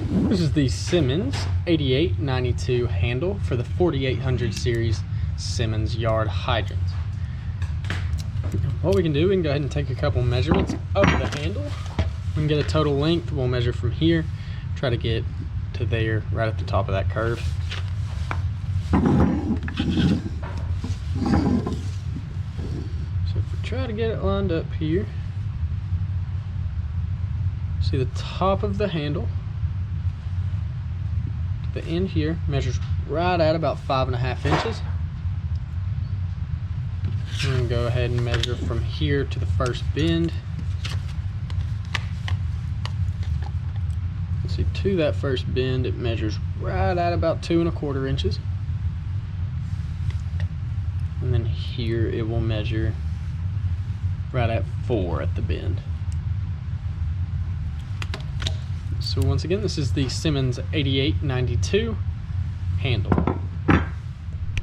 This is the Simmons 8892 handle for the 4800 series Simmons yard hydrant. What we can do, we can go ahead and take a couple measurements of the handle. We can get a total length. We'll measure from here, try to get to there, right at the top of that curve. So if we try to get it lined up here, see the top of the handle to the end here measures right at about 5.5 inches. I'm going to go ahead and measure from here to the first bend. See, to that first bend it measures right at about 2.25 inches. And then here it will measure right at 4 at the bend. So once again, this is the Simmons 8892 handle.